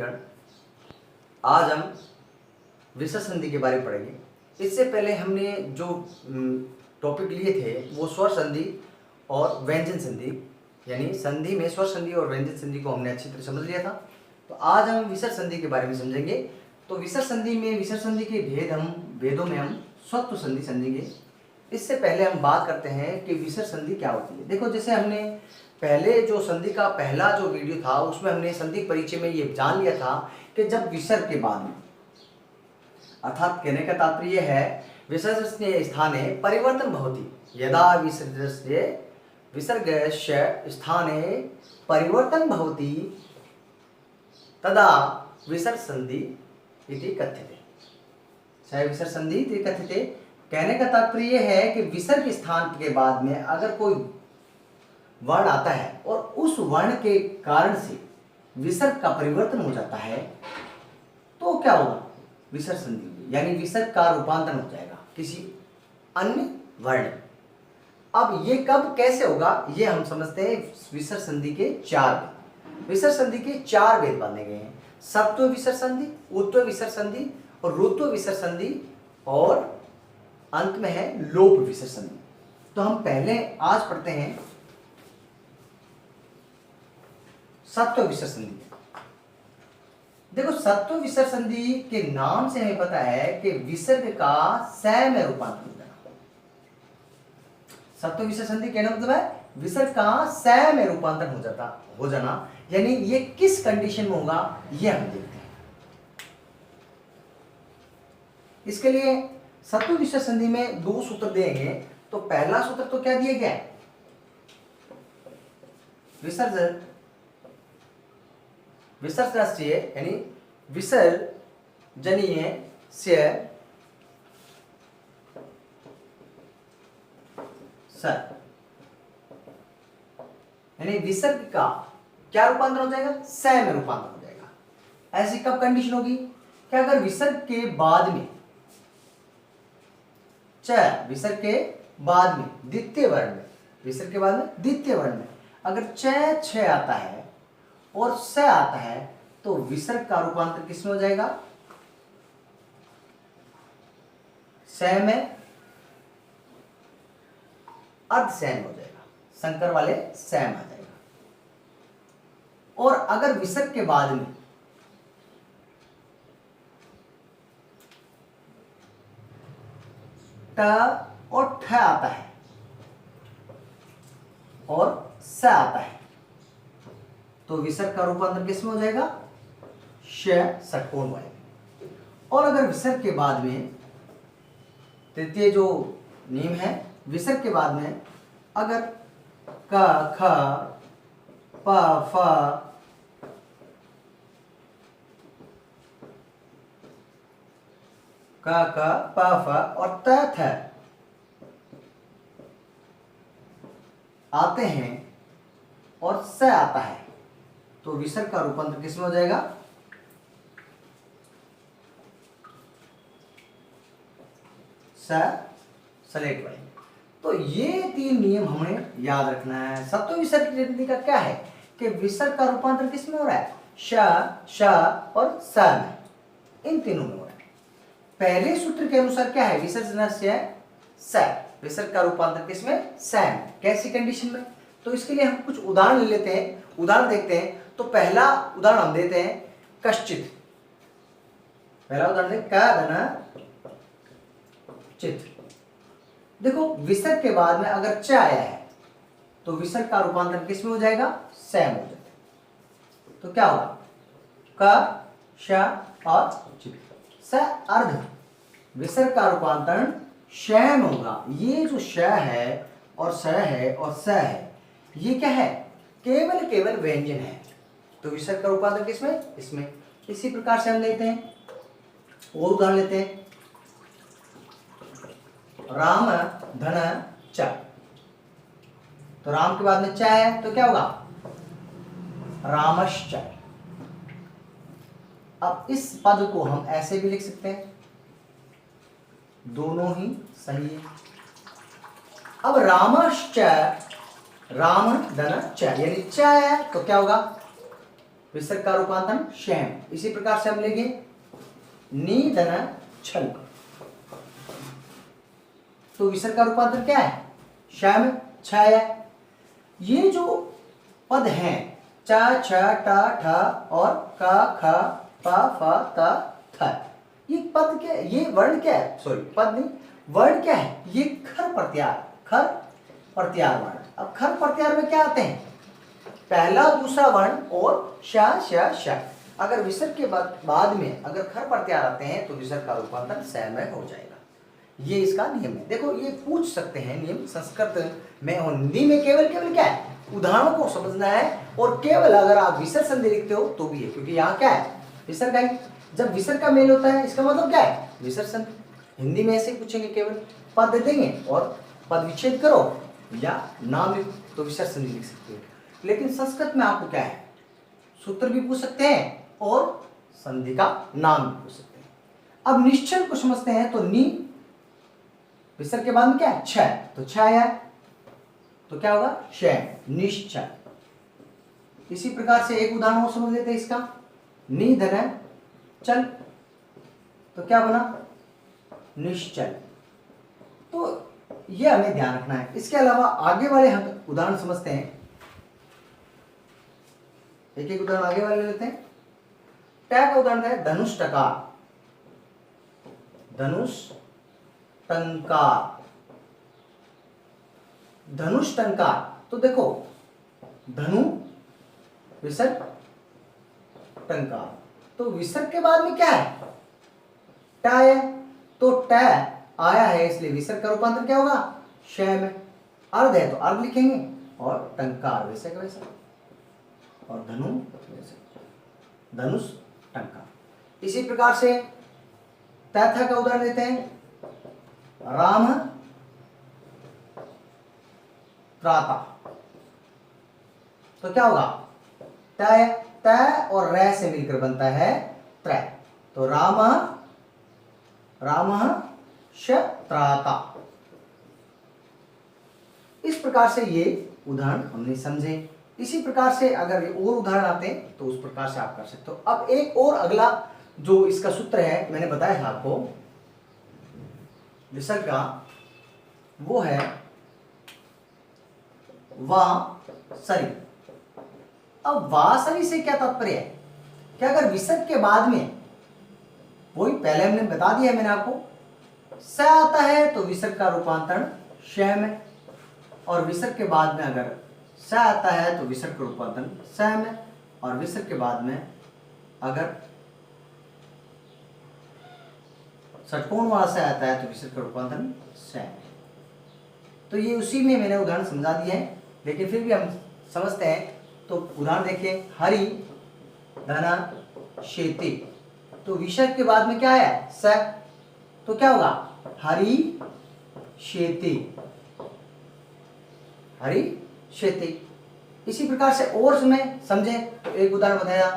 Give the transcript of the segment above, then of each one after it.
समीकरण। आज हम विसर्ग संधि के बारे में पढ़ेंगे। इससे पहले हमने जो टॉपिक लिए थे वो स्वर संधि और व्यंजन संधि, यानी संधि में स्वर संधि और व्यंजन संधि को हमने अच्छी तरह समझ लिया था। तो आज हम विसर्ग संधि के बारे में समझेंगे। तो विसर्ग संधि के भेदों में हम स्वत्व संधि समझेंगे। इससे पहले हम बात करते हैं कि विसर्ग संधि क्या होती है। देखो, जैसे हमने पहले जो संधि का पहला जो वीडियो था उसमें हमने संधि परिचय में ये जान लिया था कि जब विसर्ग के बाद में, अर्थात कहने का तात्पर्य है विसर्गस्य स्थाने परिवर्तन भवति, यदा विसर्गस्य स्थाने परिवर्तन भवति तदा विसर्ग संधि इति कथ्यते। सह विसर्ग संधि इति कथ्यते। कहने का तात्पर्य है कि विसर्ग स्थान के बाद में अगर कोई वर्ण आता है और उस वर्ण के कारण से विसर्ग का परिवर्तन हो जाता है तो क्या होगा, विसर्ग संधि, यानी विसर्ग का रूपांतरण हो जाएगा किसी अन्य वर्ण। अब ये कब कैसे होगा ये हम समझते हैं। विसर्ग संधि के चार भेद, विसर्ग संधि के चार भेद बांधे गए हैं। सत्व विसर्ग संधि, उत्व विसर्ग संधि और रुत्व विसर्ग संधि, और अंत में है लोप विसर्ग संधि। तो हम पहले आज पढ़ते हैं सत्व विसर्ग संधि। देखो, सत्व विसर्ग संधि के नाम से हमें पता है कि विसर्ग का स में रूपांतरण हो जाना। सत्व विसर्ग संधि कहने का मतलब है विसर्ग का स में रूपांतरण हो जाना, यानी ये किस कंडीशन में होगा ये हम देखते हैं। इसके लिए सत्व विसर्ग संधि में दो सूत्र देंगे। तो पहला सूत्र तो क्या दिया गया है, विसर्जनीय यानी विसर्जनीय से सर, यानी विसर्ग का क्या रूपांतरण हो जाएगा, स में रूपांतरण हो जाएगा। ऐसी कब कंडीशन होगी कि अगर विसर्ग के बाद में विसर्ग के बाद में द्वितीय वर्ण में, विसर्ग के बाद में द्वितीय वर्ण में अगर छ आता है और स आता है तो विसर्ग का रूपांतर किसमें हो जाएगा, स में अर्धसैन हो जाएगा, संकर वाले सैम आ जाएगा। और अगर विसर्ग के बाद में ट और ठ आता है और स आता है तो विसर्ग का रूपांतर किसमें हो जाएगा, ष षटकोण वाले। और अगर विसर्ग के बाद में तृतीय जो नियम है, विसर्ग के बाद में अगर क ख प फ क प फ और त थ आते हैं और स आता है तो विसर्ग का रूपांतर किसमें हो जाएगा, सलेट वाले। तो ये तीन नियम हमें याद रखना है। सत्व विसर्ग संधि का क्या है कि विसर्ग का रूपांतर किसमें हो रहा है, श और स में, इन तीनों में हो रहा है। पहले सूत्र के अनुसार क्या है, विसर्जनस्य स, विसर्ग का रूपांतर किसमें, स में। कैसी कंडीशन में, तो इसके लिए हम कुछ उदाहरण ले लेते हैं, उदाहरण देखते हैं। तो पहला उदाहरण हम देते हैं कश्चित। पहला उदाहरण है क धन चित। देखो, विसर्ग के बाद में अगर च आया है तो विसर्ग का रूपांतर किसमें हो जाएगा, स में हो जाएगा। तो क्या होगा, क श और चित, स अर्ध, विसर्ग का रूपांतरण श में होगा। ये जो श है और स है और स है ये क्या है, केवल व्यंजन है। तो विसर्ग का रूपांतर किसमें, इसमें। इसी प्रकार से हम लेते हैं और उदाहरण लेते हैं, राम धन च। तो राम के बाद में च है तो क्या होगा, रामश्च। अब इस पद को हम ऐसे भी लिख सकते हैं, दोनों ही सही है। अब रामश्च, राम धन च, यानी च है तो क्या होगा, विसर्ग का रूपांतरण शैम। इसी प्रकार से हम लेंगे नी धन छल, तो विसर्ग का रूपांतरण क्या है? शैम छाया। ये जो पद हैं चा छ टा ठा और का खा पा फा ता था, ये पद क्या, ये वर्ण क्या है? सॉरी पद नहीं, वर्ण क्या है? ये खर प्रत्यार, खर प्रत्यार वर्ण। अब खर प्रत्यार में क्या आते हैं? पहला दूसरा वर्ण और शा शा शा। अगर विसर्ग के बाद में अगर खर प्रत्यार आते हैं तो विसर्ग का रूपांतरण स में हो जाएगा। ये इसका नियम है। देखो ये पूछ सकते हैं नियम संस्कृत में और हिंदी में, केवल क्या है? उदाहरणों को समझना है। और केवल अगर आप विसर्ग संधि लिखते हो तो भी है, क्योंकि यहाँ क्या है? विसर्ग है। जब विसर्ग का मेल होता है इसका मतलब क्या है? विसर्ग संधि। हिंदी में ऐसे पूछेंगे, केवल पद दे देंगे और पद विच्छेद करो या नाम लिखो तो विसर्ग संधि लिख सकते हो। लेकिन संस्कृत में आपको क्या है? सूत्र भी पूछ सकते हैं और संधि का नाम भी पूछ सकते हैं। अब निश्चल को समझते हैं। तो नी विसर्ग के बाद में क्या है? छ, तो छ आया तो क्या होगा? शैम, निश्चल। इसी प्रकार से एक उदाहरण और समझ लेते हैं इसका। नी धन चल, तो क्या बना? निश्चल। तो यह हमें ध्यान रखना है। इसके अलावा आगे वाले हम उदाहरण समझते हैं। एक एक उदाहरण आगे वाले लेते हैं। टै का उदाहरण है धनुष टकार, धनुष टंकार, धनुष टंकार। तो देखो धनु विसर्ग टंकार, तो विसर्ग के बाद में क्या है? ट है, तो ट आया है इसलिए विसर्ग का रूपांतर क्या होगा? शैम। अर्ध है तो अर्ध लिखेंगे और टंकार वैसे का वैसा, और धनु वैसे, धनुष टंकार। इसी प्रकार से तैथा का उदाहरण देते हैं। राम त्राता, तो क्या होगा? तय, तय और रै से मिलकर बनता है त्रय, तो राम त्राता। इस प्रकार से ये उदाहरण हमने समझे। इसी प्रकार से अगर और उदाहरण आते हैं तो उस प्रकार से आप कर सकते हो। अब एक और अगला जो इसका सूत्र है, मैंने बताया था आपको विसर्ग का, वो है वासरी। अब वासरी से क्या तात्पर्य है? कि अगर विसर्ग के बाद में, वही पहले हमने बता दिया है मैंने आपको, स आता है तो विसर्ग का रूपांतरण शैम है, और विसर्ग के बाद में अगर स आता है तो विसर्ग का रूपांतरण सैम है, और विसर्ग के बाद में अगर षटकोण वाला स आता है तो विसर्ग का रूपांतरण सैम है। तो ये उसी में मैंने उदाहरण समझा दिए हैं, लेकिन फिर भी हम समझते हैं। तो उदाहरण देखिए, हरि धन शेती, तो विसर्ग के बाद में क्या है? स, तो क्या होगा? हरि शेती, हरि शेती। इसी प्रकार से और में समझे तो एक उदाहरण बताया,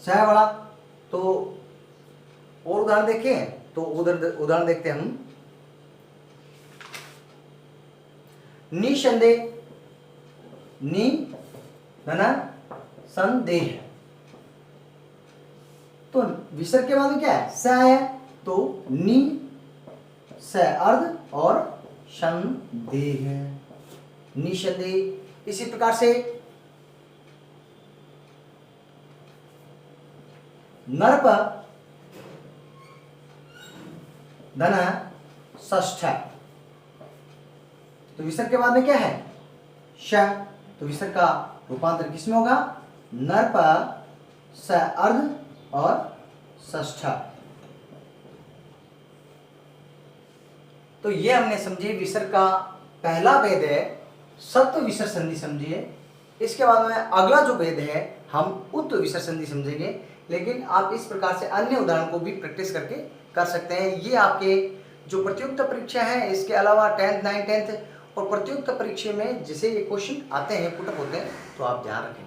स वाला। तो और उदाहरण देखें तो उदाहरण देखते हैं हम। निसंदेह, नि धन संदेह, तो विसर्ग के बाद में क्या है? स है, तो नि स अर्ध और संदेह, निसंदेह। इसी प्रकार से नर्प धन षष्ठ, तो विसर्ग के बाद में क्या है? श, तो विसर्ग का रूपांतर किसमें होगा? नर्प स अर्ध और षष्ठ। तो ये हमने समझे विसर्ग का पहला भेद है सत्व विसर्ग संधि समझिए। इसके बाद में अगला जो भेद है हम उत्व विसर्ग संधि समझेंगे। लेकिन आप इस प्रकार से अन्य उदाहरण को भी प्रैक्टिस करके कर सकते हैं। ये आपके जो प्रतियोगिता परीक्षा है, इसके अलावा 10th 9th 10th और प्रतियोगिता परीक्षा में जैसे ये क्वेश्चन आते हैं, पुटअप होते हैं, तो आप ध्यान रखें।